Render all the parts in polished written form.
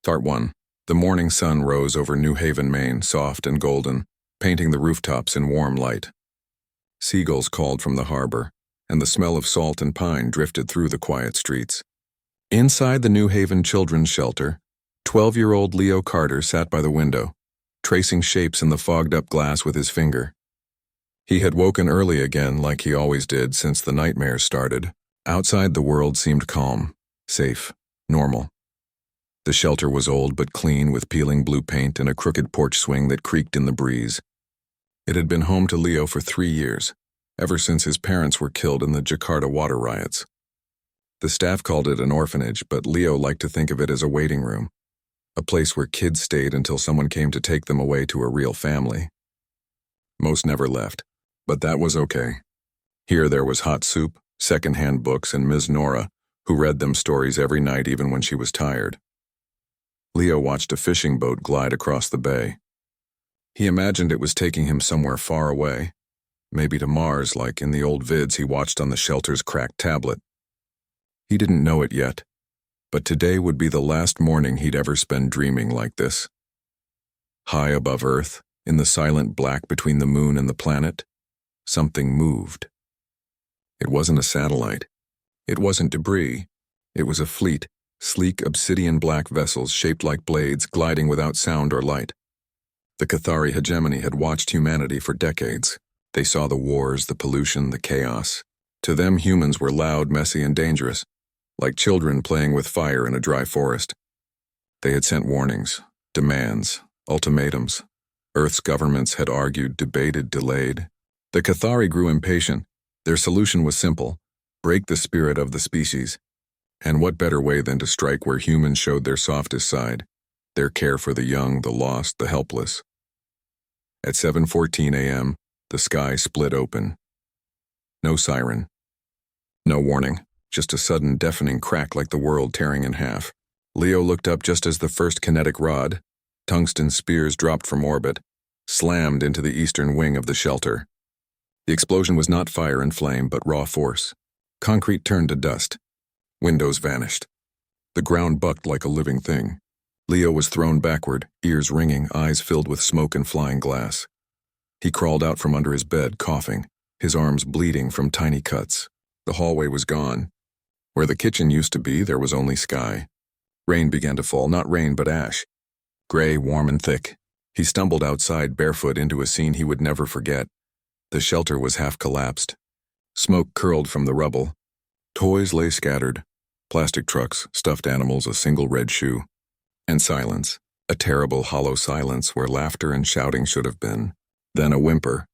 Part 1. The morning sun rose over New Haven, Maine, soft and golden, painting the rooftops in warm light. Seagulls called from the harbor, and the smell of salt and pine drifted through the quiet streets. Inside the New Haven Children's Shelter, 12-year-old Leo Carter sat by the window, tracing shapes in the fogged-up glass with his finger. He had woken early again like he always did since the nightmares started. Outside the world seemed calm, safe, normal. The shelter was old but clean, with peeling blue paint and a crooked porch swing that creaked in the breeze. It had been home to Leo for 3 years, ever since his parents were killed in the Jakarta water riots. The staff called it an orphanage, but Leo liked to think of it as a waiting room, a place where kids stayed until someone came to take them away to a real family. Most never left, but that was okay. Here there was hot soup, second-hand books, and Ms. Nora, who read them stories every night even when she was tired. Leo watched a fishing boat glide across the bay. He imagined it was taking him somewhere far away, maybe to Mars like in the old vids he watched on the shelter's cracked tablet. He didn't know it yet, but today would be the last morning he'd ever spend dreaming like this. High above Earth, in the silent black between the moon and the planet, something moved. It wasn't a satellite. It wasn't debris. It was a fleet, sleek obsidian-black vessels shaped like blades gliding without sound or light. The Cathari hegemony had watched humanity for decades. They saw the wars, the pollution, the chaos. To them, humans were loud, messy, and dangerous, like children playing with fire in a dry forest. They had sent warnings, demands, ultimatums. Earth's governments had argued, debated, delayed. The Cathari grew impatient. Their solution was simple: break the spirit of the species. And what better way than to strike where humans showed their softest side, their care for the young, the lost, the helpless. At 7:14 a.m., the sky split open. No siren. No warning, just a sudden deafening crack like the world tearing in half. Leo looked up just as the first kinetic rod, tungsten spears dropped from orbit, slammed into the eastern wing of the shelter. The explosion was not fire and flame, but raw force. Concrete turned to dust. Windows vanished. The ground bucked like a living thing. Leo was thrown backward, ears ringing, eyes filled with smoke and flying glass. He crawled out from under his bed, coughing, his arms bleeding from tiny cuts. The hallway was gone. Where the kitchen used to be, there was only sky. Rain began to fall, not rain but ash. Gray, warm and thick. He stumbled outside barefoot into a scene he would never forget. The shelter was half collapsed. Smoke curled from the rubble. Toys lay scattered. Plastic trucks, stuffed animals, a single red shoe. And silence. A terrible, hollow silence where laughter and shouting should have been. Then a whimper.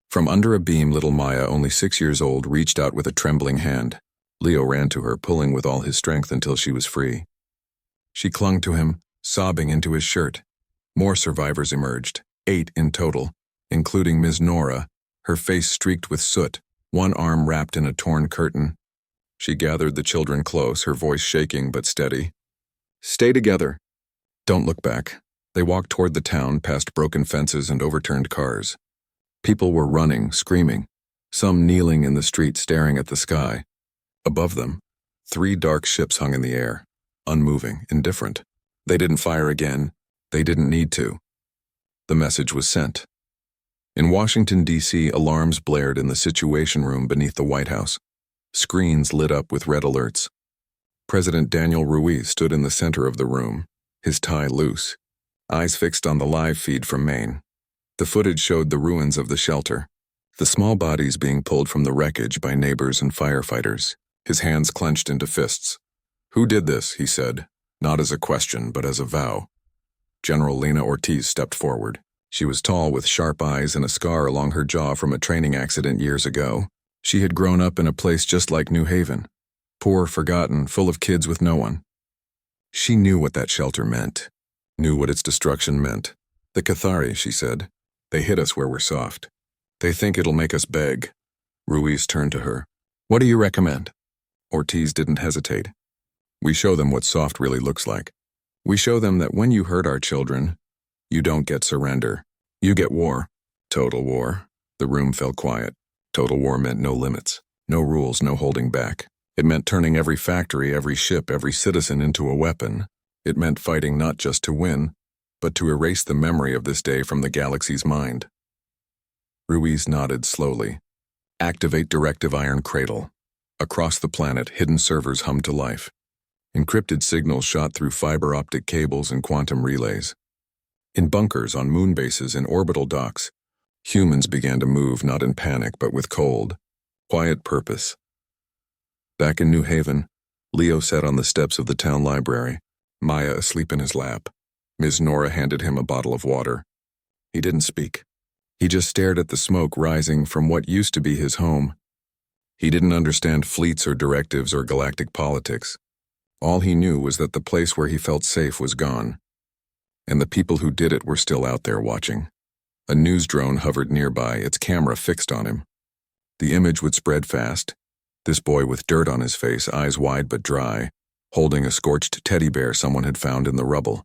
From under a beam, little Maya, only 6 years old, reached out with a trembling hand. Leo ran to her, pulling with all his strength until she was free. She clung to him, sobbing into his shirt. More survivors emerged, 8 in total, including Ms. Nora, her face streaked with soot, one arm wrapped in a torn curtain. She gathered the children close, her voice shaking but steady. "Stay together. Don't look back." They walked toward the town, past broken fences and overturned cars. People were running, screaming, some kneeling in the street staring at the sky. Above them, 3 dark ships hung in the air, unmoving, indifferent. They didn't fire again. They didn't need to. The message was sent. In Washington, D.C., alarms blared in the Situation Room beneath the White House. Screens lit up with red alerts. President Daniel Ruiz stood in the center of the room, his tie loose, eyes fixed on the live feed from Maine. The footage showed the ruins of the shelter, the small bodies being pulled from the wreckage by neighbors and firefighters, his hands clenched into fists. "Who did this?" he said, not as a question but as a vow. General Lena Ortiz stepped forward. She was tall with sharp eyes and a scar along her jaw from a training accident years ago. She had grown up in a place just like New Haven, poor, forgotten, full of kids with no one. She knew what that shelter meant, knew what its destruction meant. "The Cathari," she said. "They hit us where we're soft. They think it'll make us beg." Ruiz turned to her. "What do you recommend?" Ortiz didn't hesitate. "We show them what soft really looks like. We show them that when you hurt our children, you don't get surrender. You get war. Total war." The room fell quiet. Total war meant no limits, no rules, no holding back. It meant turning every factory, every ship, every citizen into a weapon. It meant fighting not just to win, but to erase the memory of this day from the galaxy's mind. Ruiz nodded slowly. Activate Directive Iron Cradle. Across the planet, hidden servers hummed to life. Encrypted signals shot through fiber optic cables and quantum relays. In bunkers, on moon bases, and orbital docks, humans began to move not in panic but with cold, quiet purpose. Back in New Haven, Leo sat on the steps of the town library, Maya asleep in his lap. Ms. Nora handed him a bottle of water. He didn't speak. He just stared at the smoke rising from what used to be his home. He didn't understand fleets or directives or galactic politics. All he knew was that the place where he felt safe was gone, and the people who did it were still out there watching. A news drone hovered nearby, its camera fixed on him. The image would spread fast. This boy with dirt on his face, eyes wide but dry, holding a scorched teddy bear someone had found in the rubble.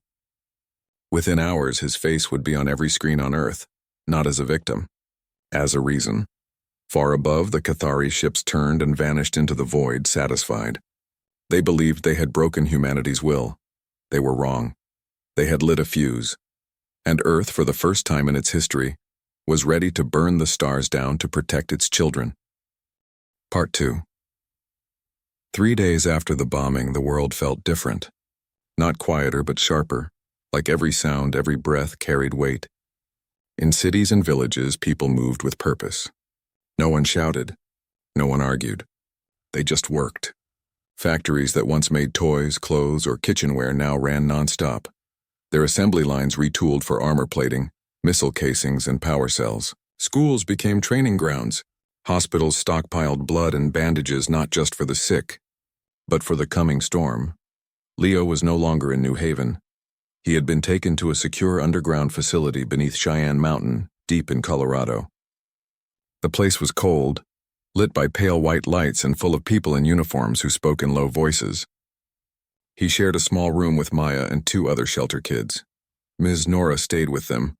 Within hours, his face would be on every screen on Earth, not as a victim, as a reason. Far above, the Cathari ships turned and vanished into the void, satisfied. They believed they had broken humanity's will. They were wrong. They had lit a fuse. And Earth, for the first time in its history, was ready to burn the stars down to protect its children. Part 2. 3 days after the bombing, the world felt different. Not quieter, but sharper. Like every sound, every breath carried weight. In cities and villages, people moved with purpose. No one shouted. No one argued. They just worked. Factories that once made toys, clothes, or kitchenware now ran nonstop. Their assembly lines retooled for armor plating, missile casings, and power cells. Schools became training grounds. Hospitals stockpiled blood and bandages not just for the sick, but for the coming storm. Leo was no longer in New Haven. He had been taken to a secure underground facility beneath Cheyenne Mountain, deep in Colorado. The place was cold, lit by pale white lights and full of people in uniforms who spoke in low voices. He shared a small room with Maya and 2 other shelter kids. Ms. Nora stayed with them,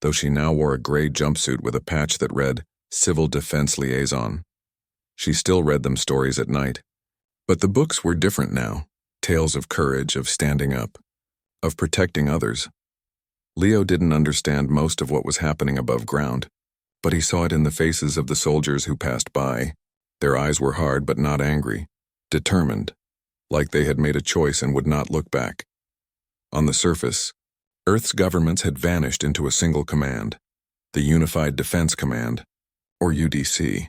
though she now wore a gray jumpsuit with a patch that read, Civil Defense Liaison. She still read them stories at night. But the books were different now, tales of courage, of standing up, of protecting others. Leo didn't understand most of what was happening above ground, but he saw it in the faces of the soldiers who passed by. Their eyes were hard but not angry, determined, like they had made a choice and would not look back. On the surface, Earth's governments had vanished into a single command, the Unified Defense Command, or UDC.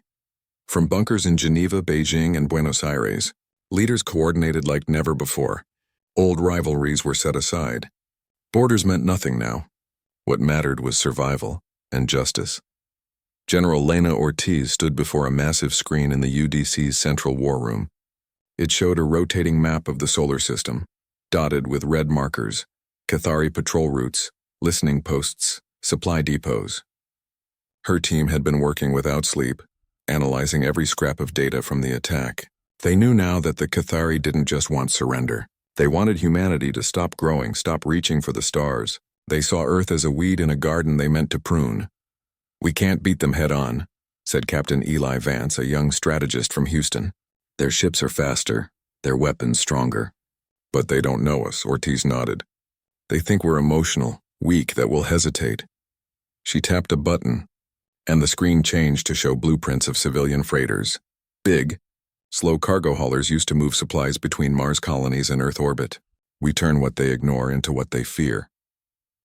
From bunkers in Geneva, Beijing, and Buenos Aires, leaders coordinated like never before. Old rivalries were set aside. Borders meant nothing now. What mattered was survival and justice. General Lena Ortiz stood before a massive screen in the UDC's central war room. It showed a rotating map of the solar system, dotted with red markers, Cathari patrol routes, listening posts, supply depots. Her team had been working without sleep, analyzing every scrap of data from the attack. They knew now that the Cathari didn't just want surrender. They wanted humanity to stop growing, stop reaching for the stars. They saw Earth as a weed in a garden they meant to prune. "We can't beat them head on," said Captain Eli Vance, a young strategist from Houston. "Their ships are faster, their weapons stronger. But they don't know us," Ortiz nodded. "They think we're emotional, weak, that we'll hesitate." She tapped a button, and the screen changed to show blueprints of civilian freighters. Big, slow cargo haulers used to move supplies between Mars colonies and Earth orbit. We turn what they ignore into what they fear.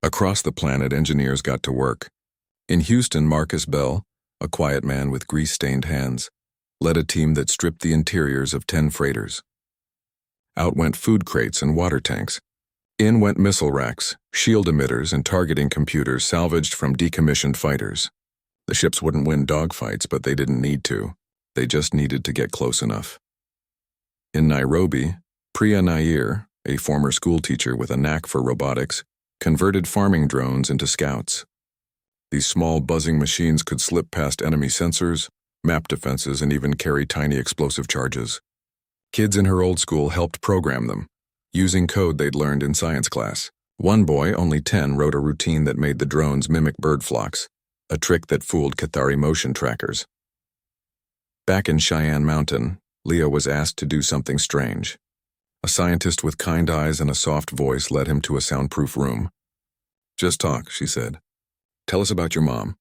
Across the planet, engineers got to work. In Houston, Marcus Bell, a quiet man with grease-stained hands, led a team that stripped the interiors of 10 freighters. Out went food crates and water tanks. In went missile racks, shield emitters, and targeting computers salvaged from decommissioned fighters. The ships wouldn't win dogfights, but they didn't need to. They just needed to get close enough. In Nairobi, Priya Nair, a former schoolteacher with a knack for robotics, converted farming drones into scouts. These small buzzing machines could slip past enemy sensors, map defenses, and even carry tiny explosive charges. Kids in her old school helped program them, using code they'd learned in science class. One boy, only 10, wrote a routine that made the drones mimic bird flocks, a trick that fooled Cathari motion trackers. Back in Cheyenne Mountain, Leo was asked to do something strange. A scientist with kind eyes and a soft voice led him to a soundproof room. "Just talk," she said. "Tell us about your mom.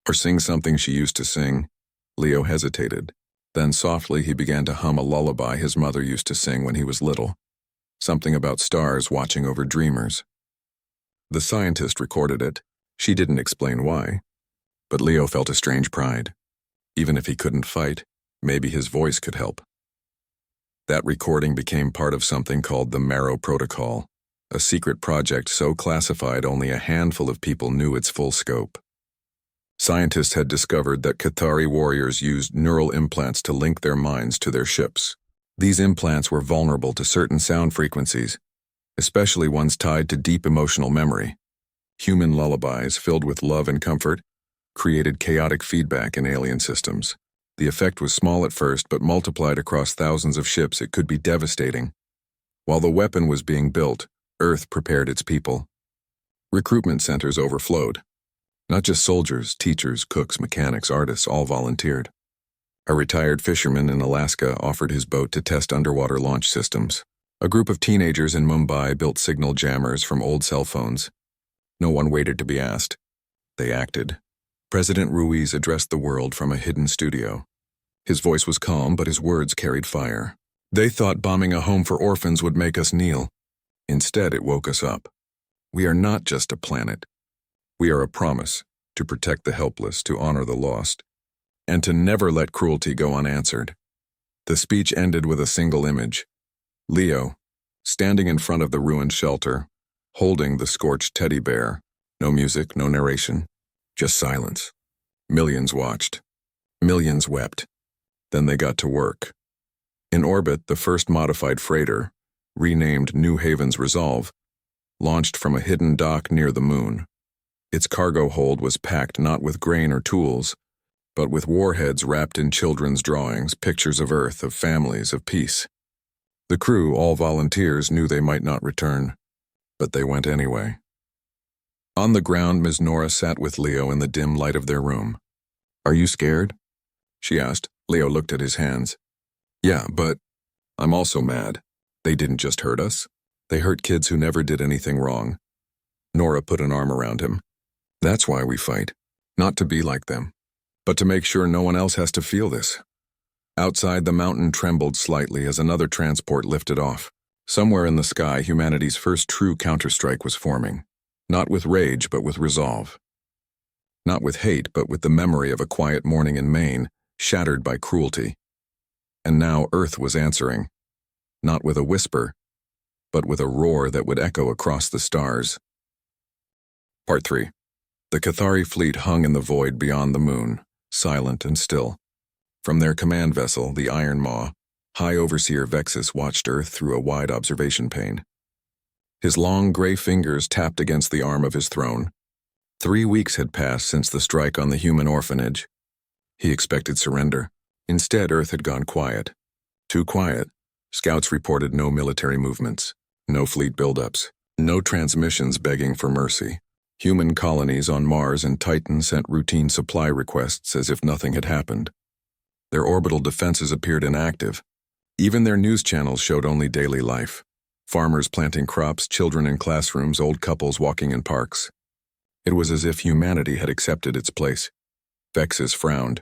Or sing something she used to sing." Leo hesitated. Then softly he began to hum a lullaby his mother used to sing when he was little. Something about stars watching over dreamers. The scientist recorded it. She didn't explain why. But Leo felt a strange pride. Even if he couldn't fight, maybe his voice could help. That recording became part of something called the Marrow Protocol, a secret project so classified only a handful of people knew its full scope. Scientists had discovered that Cathari warriors used neural implants to link their minds to their ships. These implants were vulnerable to certain sound frequencies, especially ones tied to deep emotional memory. Human lullabies, filled with love and comfort, created chaotic feedback in alien systems. The effect was small at first, but multiplied across thousands of ships, it could be devastating. While the weapon was being built, Earth prepared its people. Recruitment centers overflowed. Not just soldiers, teachers, cooks, mechanics, artists, all volunteered. A retired fisherman in Alaska offered his boat to test underwater launch systems. A group of teenagers in Mumbai built signal jammers from old cell phones. No one waited to be asked. They acted. President Ruiz addressed the world from a hidden studio. His voice was calm, but his words carried fire. They thought bombing a home for orphans would make us kneel. Instead, it woke us up. We are not just a planet. We are a promise to protect the helpless, to honor the lost, and to never let cruelty go unanswered. The speech ended with a single image. Leo, standing in front of the ruined shelter, holding the scorched teddy bear. No music, no narration, just silence. Millions watched. Millions wept. Then they got to work. In orbit, the first modified freighter, renamed New Haven's Resolve, launched from a hidden dock near the moon. Its cargo hold was packed not with grain or tools, but with warheads wrapped in children's drawings, pictures of Earth, of families, of peace. The crew, all volunteers, knew they might not return, but they went anyway. On the ground, Ms. Nora sat with Leo in the dim light of their room. "Are you scared?" she asked. Leo looked at his hands. "Yeah, but I'm also mad. They didn't just hurt us. They hurt kids who never did anything wrong." Nora put an arm around him. "That's why we fight. Not to be like them, but to make sure no one else has to feel this." Outside, the mountain trembled slightly as another transport lifted off. Somewhere in the sky, humanity's first true counterstrike was forming. Not with rage, but with resolve. Not with hate, but with the memory of a quiet morning in Maine, shattered by cruelty. And now Earth was answering. Not with a whisper, but with a roar that would echo across the stars. Part 3. The Cathari fleet hung in the void beyond the moon, silent and still. From their command vessel, the Iron Maw, High Overseer Vexus watched Earth through a wide observation pane. His long gray fingers tapped against the arm of his throne. 3 weeks had passed since the strike on the human orphanage. He expected surrender. Instead, Earth had gone quiet. Too quiet. Scouts reported no military movements, no fleet buildups, no transmissions begging for mercy. Human colonies on Mars and Titan sent routine supply requests as if nothing had happened. Their orbital defenses appeared inactive. Even their news channels showed only daily life. Farmers planting crops, children in classrooms, old couples walking in parks. It was as if humanity had accepted its place. Vexus frowned.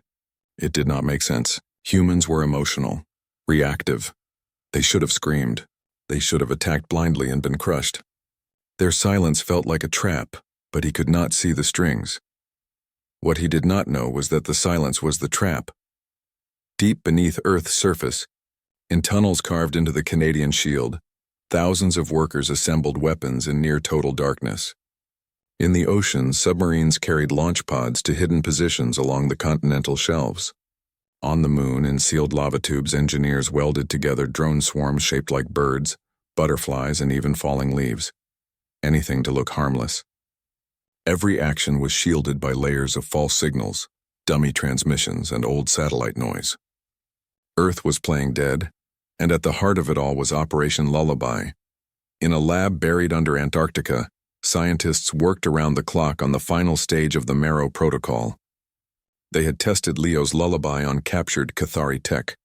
It did not make sense. Humans were emotional, reactive. They should have screamed. They should have attacked blindly and been crushed. Their silence felt like a trap, but he could not see the strings. What he did not know was that the silence was the trap. Deep beneath Earth's surface, in tunnels carved into the Canadian shield, thousands of workers assembled weapons in near-total darkness. In the ocean, submarines carried launch pods to hidden positions along the continental shelves. On the moon, in sealed lava tubes, engineers welded together drone swarms shaped like birds, butterflies, and even falling leaves. Anything to look harmless. Every action was shielded by layers of false signals, dummy transmissions, and old satellite noise. Earth was playing dead, and at the heart of it all was Operation Lullaby. In a lab buried under Antarctica, scientists worked around the clock on the final stage of the Marrow Protocol. They had tested Leo's lullaby on captured Cathari tech.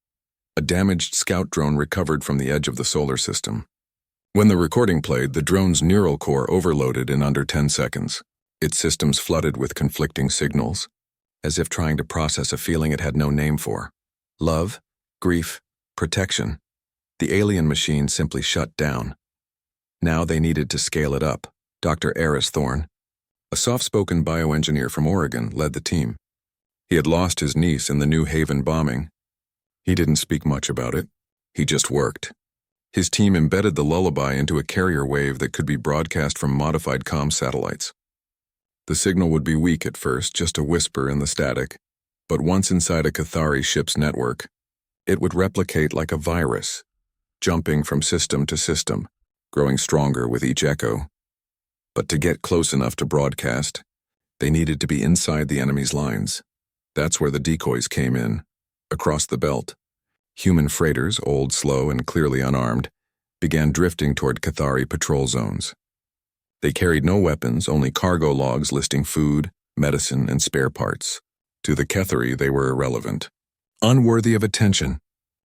a damaged scout drone recovered from the edge of the solar system. When the recording played, the drone's neural core overloaded in under 10 seconds. Its systems flooded with conflicting signals, as if trying to process a feeling it had no name for. Love, grief, protection. The alien machine simply shut down. Now they needed to scale it up. Dr. Eris Thorne, a soft-spoken bioengineer from Oregon, led the team. He had lost his niece in the New Haven bombing. He didn't speak much about it. He just worked. His team embedded the lullaby into a carrier wave that could be broadcast from modified comm satellites. The signal would be weak at first, just a whisper in the static, but once inside a Cathari ship's network, it would replicate like a virus, jumping from system to system, growing stronger with each echo. But to get close enough to broadcast, they needed to be inside the enemy's lines. That's where the decoys came in. Across the belt, human freighters, old, slow, and clearly unarmed, began drifting toward Cathari patrol zones. They carried no weapons, only cargo logs listing food, medicine, and spare parts. To the Cathari, they were irrelevant, unworthy of attention.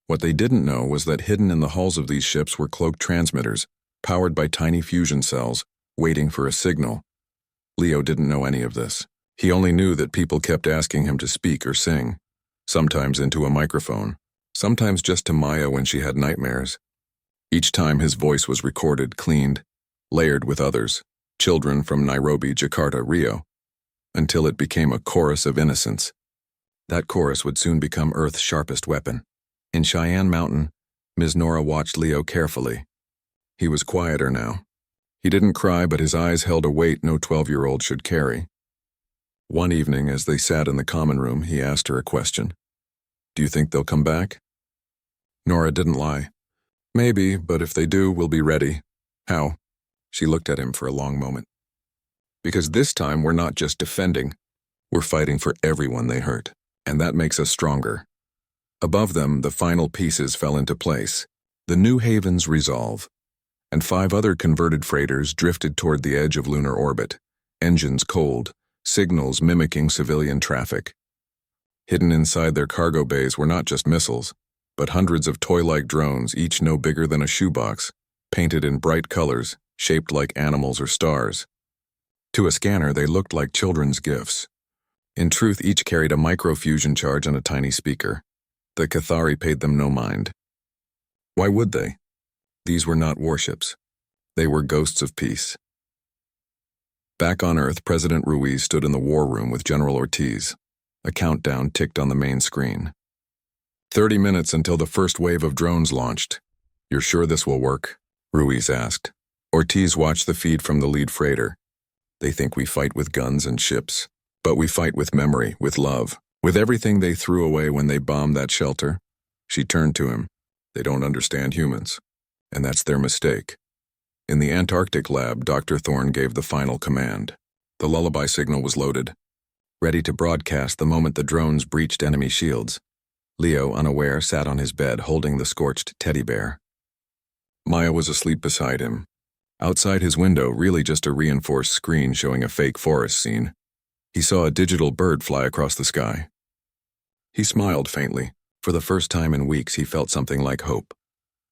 What they didn't know was that hidden in the hulls of these ships were cloaked transmitters, powered by tiny fusion cells, waiting for a signal. Leo didn't know any of this. He only knew that people kept asking him to speak or sing, sometimes into a microphone, sometimes just to Maya when she had nightmares. Each time his voice was recorded, cleaned, layered with others, children from Nairobi, Jakarta, Rio, until it became a chorus of innocence. That chorus would soon become Earth's sharpest weapon. In Cheyenne Mountain, Ms. Nora watched Leo carefully. He was quieter now. He didn't cry, but his eyes held a weight no 12-year-old should carry. One evening, as they sat in the common room, he asked her a question. "Do you think they'll come back?" Nora didn't lie. "Maybe, but if they do, we'll be ready." "How?" She looked at him for a long moment. "Because this time we're not just defending. We're fighting for everyone they hurt, and that makes us stronger." Above them, the final pieces fell into place. The New Haven's resolve, and 5 other converted freighters drifted toward the edge of lunar orbit, engines cold, signals mimicking civilian traffic. Hidden inside their cargo bays were not just missiles, but hundreds of toy-like drones, each no bigger than a shoebox, painted in bright colors, shaped like animals or stars. To a scanner, they looked like children's gifts. In truth, each carried a microfusion charge and a tiny speaker. The Cathari paid them no mind. Why would they? These were not warships. They were ghosts of peace. Back on Earth, President Ruiz stood in the war room with General Ortiz. A countdown ticked on the main screen. 30 minutes until the first wave of drones launched. "You're sure this will work?" Ruiz asked. Ortiz watched the feed from the lead freighter. "They think we fight with guns and ships, but we fight with memory, with love, with everything they threw away when they bombed that shelter." She turned to him. "They don't understand humans, and that's their mistake." In the Antarctic lab, Dr. Thorne gave the final command. The lullaby signal was loaded, ready to broadcast the moment the drones breached enemy shields. Leo, unaware, sat on his bed holding the scorched teddy bear. Maya was asleep beside him. Outside his window, really just a reinforced screen showing a fake forest scene. He saw a digital bird fly across the sky. He smiled faintly. For the first time in weeks, he felt something like hope.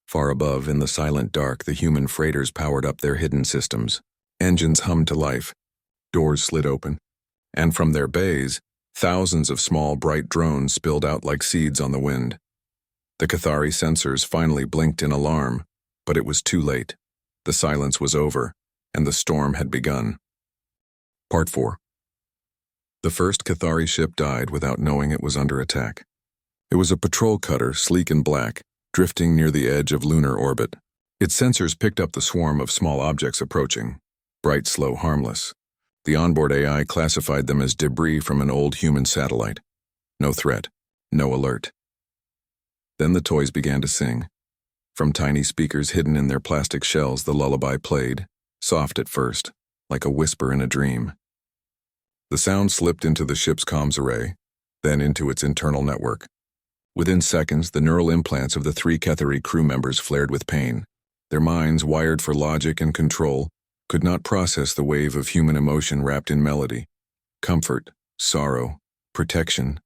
Far above, in the silent dark, the human freighters powered up their hidden systems. Engines hummed to life. Doors slid open. And from their bays, thousands of small, bright drones spilled out like seeds on the wind. The Cathari sensors finally blinked in alarm, but it was too late. The silence was over, and the storm had begun. Part 4. The first Cathari ship died without knowing it was under attack. It was a patrol cutter, sleek and black, drifting near the edge of lunar orbit. Its sensors picked up the swarm of small objects approaching. Bright, slow, harmless. The onboard AI classified them as debris from an old human satellite. No threat, no alert. Then the toys began to sing. From tiny speakers hidden in their plastic shells, the lullaby played, soft at first, like a whisper in a dream. The sound slipped into the ship's comms array, then into its internal network. Within seconds, the neural implants of the 3 Cathari crew members flared with pain. Their minds, wired for logic and control, could not process the wave of human emotion wrapped in melody. Comfort, sorrow, protection.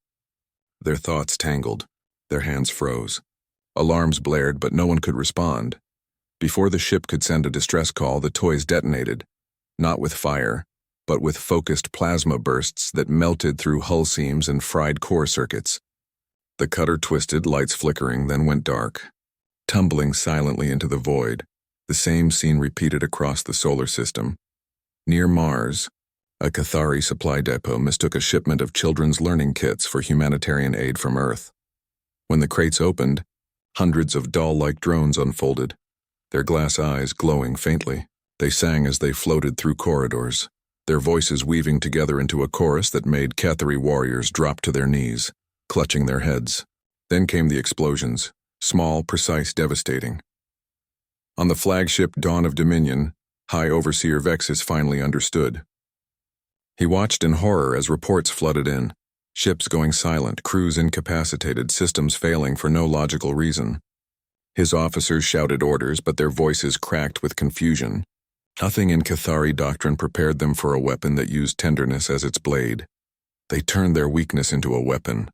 Their thoughts tangled. Their hands froze. Alarms blared, but no one could respond. Before the ship could send a distress call, the toys detonated, not with fire, but with focused plasma bursts that melted through hull seams and fried core circuits. The cutter twisted, lights flickering, then went dark, tumbling silently into the void. The same scene repeated across the solar system. Near Mars, a Cathari supply depot mistook a shipment of children's learning kits for humanitarian aid from Earth. When the crates opened, hundreds of doll-like drones unfolded, their glass eyes glowing faintly. They sang as they floated through corridors, their voices weaving together into a chorus that made Cathari warriors drop to their knees, clutching their heads. Then came the explosions, small, precise, devastating. On the flagship Dawn of Dominion, High Overseer Vexus finally understood. He watched in horror as reports flooded in, ships going silent, crews incapacitated, systems failing for no logical reason. His officers shouted orders, but their voices cracked with confusion. Nothing in Cathari doctrine prepared them for a weapon that used tenderness as its blade. They turned their weakness into a weapon.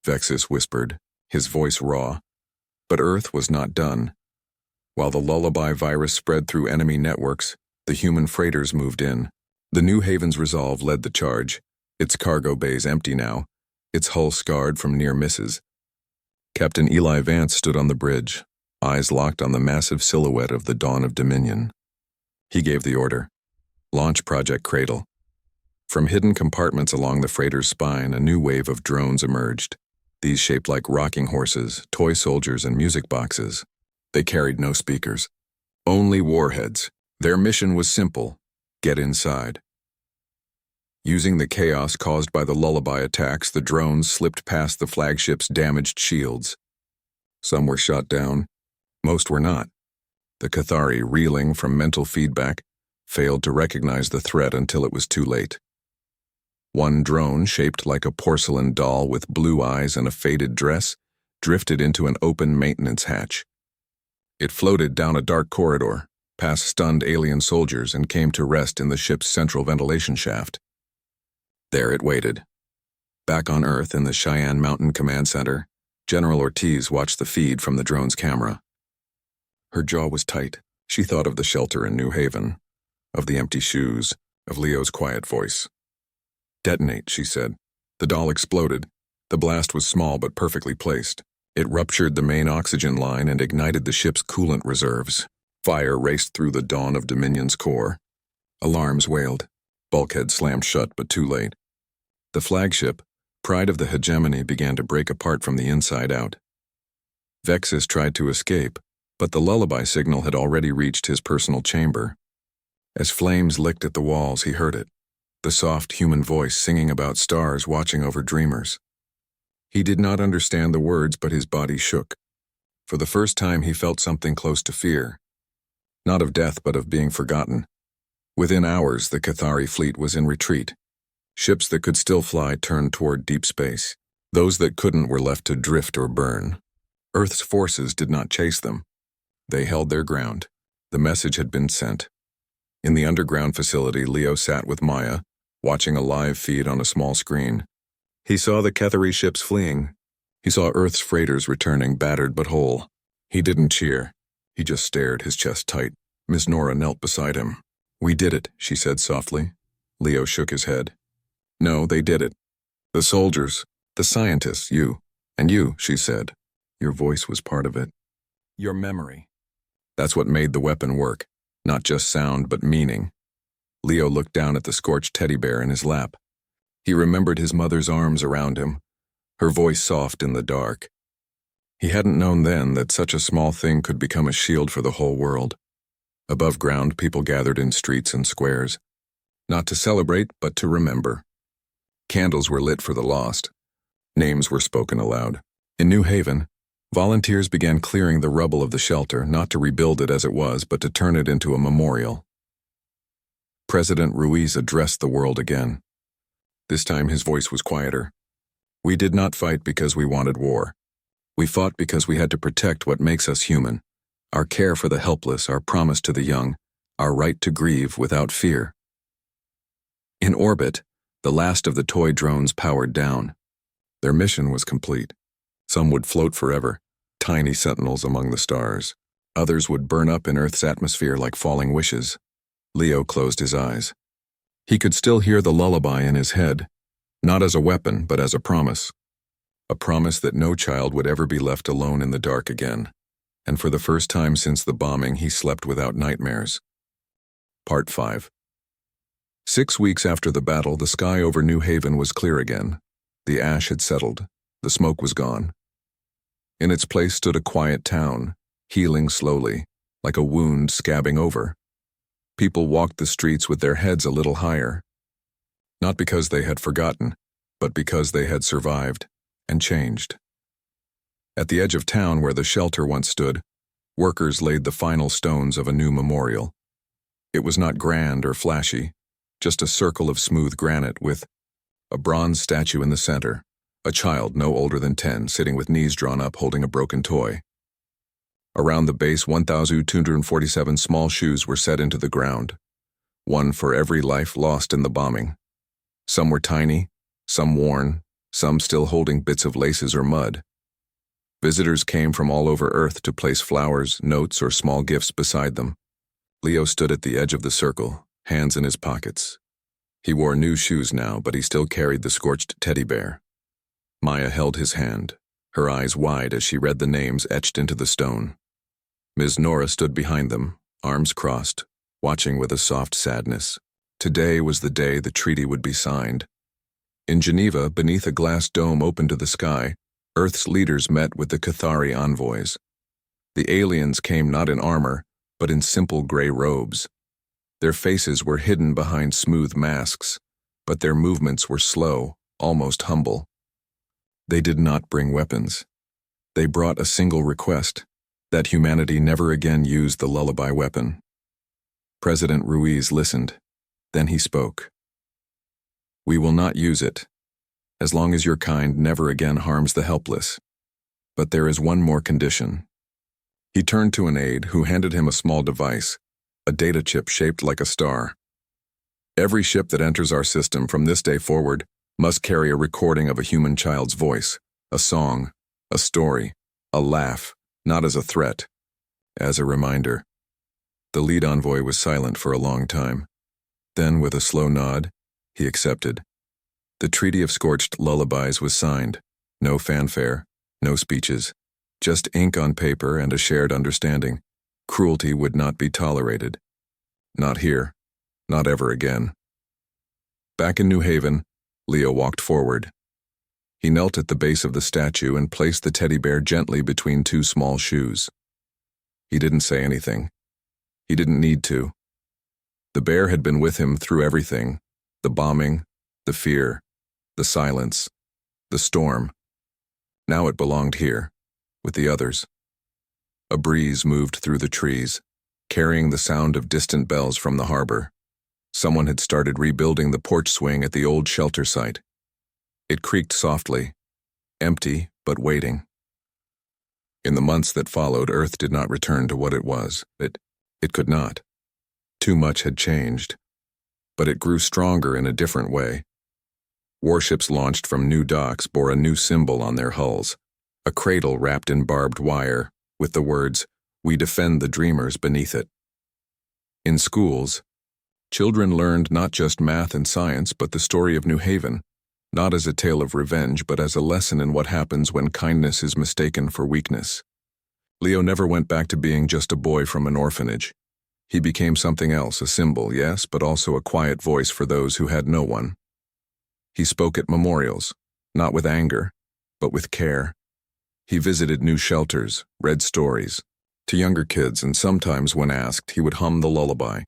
Vexus whispered, his voice raw. But Earth was not done. While the lullaby virus spread through enemy networks, the human freighters moved in. The New Haven's resolve led the charge, its cargo bays empty now, its hull scarred from near misses. Captain Eli Vance stood on the bridge, eyes locked on the massive silhouette of the Dawn of Dominion. He gave the order. Launch Project Cradle. From hidden compartments along the freighter's spine, a new wave of drones emerged. These shaped like rocking horses, toy soldiers, and music boxes. They carried no speakers. Only warheads. Their mission was simple: get inside. Using the chaos caused by the lullaby attacks, the drones slipped past the flagship's damaged shields. Some were shot down. Most were not. The Cathari, reeling from mental feedback, failed to recognize the threat until it was too late. One drone, shaped like a porcelain doll with blue eyes and a faded dress, drifted into an open maintenance hatch. It floated down a dark corridor, past stunned alien soldiers, and came to rest in the ship's central ventilation shaft. There it waited. Back on Earth in the Cheyenne Mountain Command Center, General Ortiz watched the feed from the drone's camera. Her jaw was tight. She thought of the shelter in New Haven, of the empty shoes, of Leo's quiet voice. Detonate, she said. The doll exploded. The blast was small but perfectly placed. It ruptured the main oxygen line and ignited the ship's coolant reserves. Fire raced through the Dawn of Dominion's core. Alarms wailed. Bulkheads slammed shut, but too late. The flagship, pride of the hegemony, began to break apart from the inside out. Vexus tried to escape, but the lullaby signal had already reached his personal chamber. As flames licked at the walls, he heard it, the soft human voice singing about stars watching over dreamers. He did not understand the words, but his body shook. For the first time, he felt something close to fear. Not of death, but of being forgotten. Within hours, the Cathari fleet was in retreat. Ships that could still fly turned toward deep space. Those that couldn't were left to drift or burn. Earth's forces did not chase them. They held their ground. The message had been sent. In the underground facility, Leo sat with Maya, watching a live feed on a small screen. He saw the Cathari ships fleeing. He saw Earth's freighters returning, battered but whole. He didn't cheer. He just stared, his chest tight. Miss Nora knelt beside him. "We did it," she said softly. Leo shook his head. "No, they did it. The soldiers, the scientists, you. And you," she said. "Your voice was part of it. Your memory. That's what made the weapon work. Not just sound, but meaning." Leo looked down at the scorched teddy bear in his lap. He remembered his mother's arms around him, her voice soft in the dark. He hadn't known then that such a small thing could become a shield for the whole world. Above ground, people gathered in streets and squares. Not to celebrate, but to remember. Candles were lit for the lost. Names were spoken aloud. In New Haven, volunteers began clearing the rubble of the shelter, not to rebuild it as it was, but to turn it into a memorial. President Ruiz addressed the world again. This time his voice was quieter. "We did not fight because we wanted war. We fought because we had to protect what makes us human. Our care for the helpless, our promise to the young, our right to grieve without fear." In orbit, the last of the toy drones powered down. Their mission was complete. Some would float forever, tiny sentinels among the stars. Others would burn up in Earth's atmosphere like falling wishes. Leo closed his eyes. He could still hear the lullaby in his head, not as a weapon, but as a promise. A promise that no child would ever be left alone in the dark again. And for the first time since the bombing, he slept without nightmares. Part 5. 6 weeks after the battle, the sky over New Haven was clear again. The ash had settled. The smoke was gone. In its place stood a quiet town, healing slowly, like a wound scabbing over. People walked the streets with their heads a little higher. Not because they had forgotten, but because they had survived and changed. At the edge of town where the shelter once stood, workers laid the final stones of a new memorial. It was not grand or flashy, just a circle of smooth granite with a bronze statue in the center, a child no older than 10 sitting with knees drawn up holding a broken toy. Around the base, 1,247 small shoes were set into the ground, one for every life lost in the bombing. Some were tiny, some worn, some still holding bits of laces or mud. Visitors came from all over Earth to place flowers, notes, or small gifts beside them. Leo stood at the edge of the circle, hands in his pockets. He wore new shoes now, but he still carried the scorched teddy bear. Maya held his hand, her eyes wide as she read the names etched into the stone. Ms. Nora stood behind them, arms crossed, watching with a soft sadness. Today was the day the treaty would be signed. In Geneva, beneath a glass dome open to the sky, Earth's leaders met with the Cathari envoys. The aliens came not in armor, but in simple gray robes. Their faces were hidden behind smooth masks, but their movements were slow, almost humble. They did not bring weapons. They brought a single request, that humanity never again use the lullaby weapon. President Ruiz listened. Then he spoke. "We will not use it, as long as your kind never again harms the helpless. But there is one more condition." He turned to an aide who handed him a small device, a data chip shaped like a star. "Every ship that enters our system from this day forward must carry a recording of a human child's voice, a song, a story, a laugh, not as a threat, as a reminder." The lead envoy was silent for a long time. Then, with a slow nod, he accepted. The Treaty of Scorched Lullabies was signed. No fanfare, no speeches, just ink on paper and a shared understanding. Cruelty would not be tolerated. Not here, not ever again. Back in New Haven, Leo walked forward. He knelt at the base of the statue and placed the teddy bear gently between two small shoes. He didn't say anything. He didn't need to. The bear had been with him through everything, the bombing, the fear, the silence, the storm. Now it belonged here, with the others. A breeze moved through the trees, carrying the sound of distant bells from the harbor. Someone had started rebuilding the porch swing at the old shelter site. It creaked softly, empty but waiting. In the months that followed, Earth did not return to what it was. It could not. Too much had changed. But it grew stronger in a different way. Warships launched from new docks bore a new symbol on their hulls, a cradle wrapped in barbed wire, with the words, "We defend the dreamers," beneath it. In schools, children learned not just math and science, but the story of New Haven, not as a tale of revenge, but as a lesson in what happens when kindness is mistaken for weakness. Leo never went back to being just a boy from an orphanage. He became something else, a symbol, yes, but also a quiet voice for those who had no one. He spoke at memorials, not with anger, but with care. He visited new shelters, read stories to younger kids, and sometimes, when asked, he would hum the lullaby,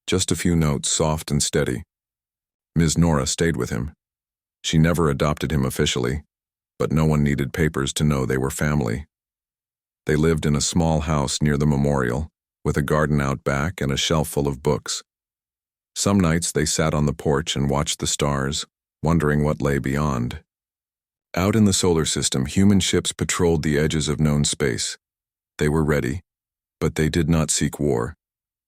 just a few notes, soft and steady. Ms. Nora stayed with him. She never adopted him officially, but no one needed papers to know they were family. They lived in a small house near the memorial, with a garden out back and a shelf full of books. Some nights they sat on the porch and watched the stars, wondering what lay beyond. Out in the solar system, human ships patrolled the edges of known space. They were ready, but they did not seek war.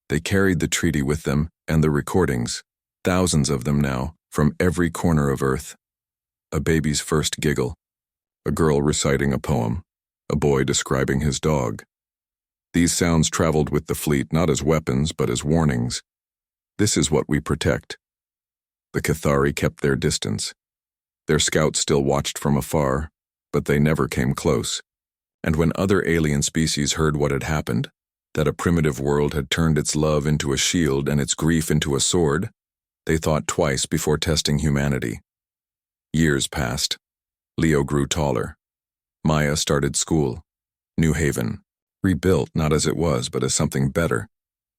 They carried the treaty with them and the recordings, thousands of them now, from every corner of Earth. A baby's first giggle, a girl reciting a poem, a boy describing his dog. These sounds traveled with the fleet not as weapons but as warnings. This is what we protect. The Cathari kept their distance. Their scouts still watched from afar, but they never came close. And when other alien species heard what had happened, that a primitive world had turned its love into a shield and its grief into a sword, they thought twice before testing humanity. Years passed. Leo grew taller. Maya started school. New Haven, rebuilt not as it was but as something better,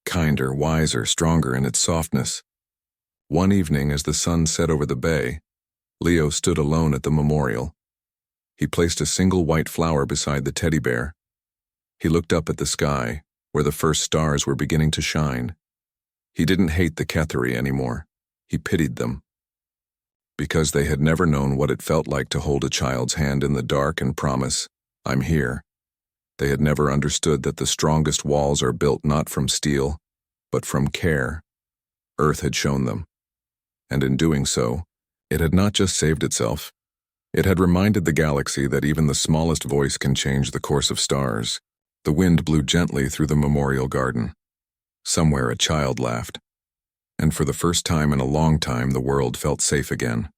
kinder, wiser, stronger in its softness. One evening as the sun set over the bay, Leo stood alone at the memorial. He placed a single white flower beside the teddy bear. He looked up at the sky, where the first stars were beginning to shine. He didn't hate the Cathari anymore. He pitied them. Because they had never known what it felt like to hold a child's hand in the dark and promise, "I'm here." They had never understood that the strongest walls are built not from steel, but from care. Earth had shown them. And in doing so, it had not just saved itself. It had reminded the galaxy that even the smallest voice can change the course of stars. The wind blew gently through the memorial garden. Somewhere a child laughed. And for the first time in a long time, the world felt safe again.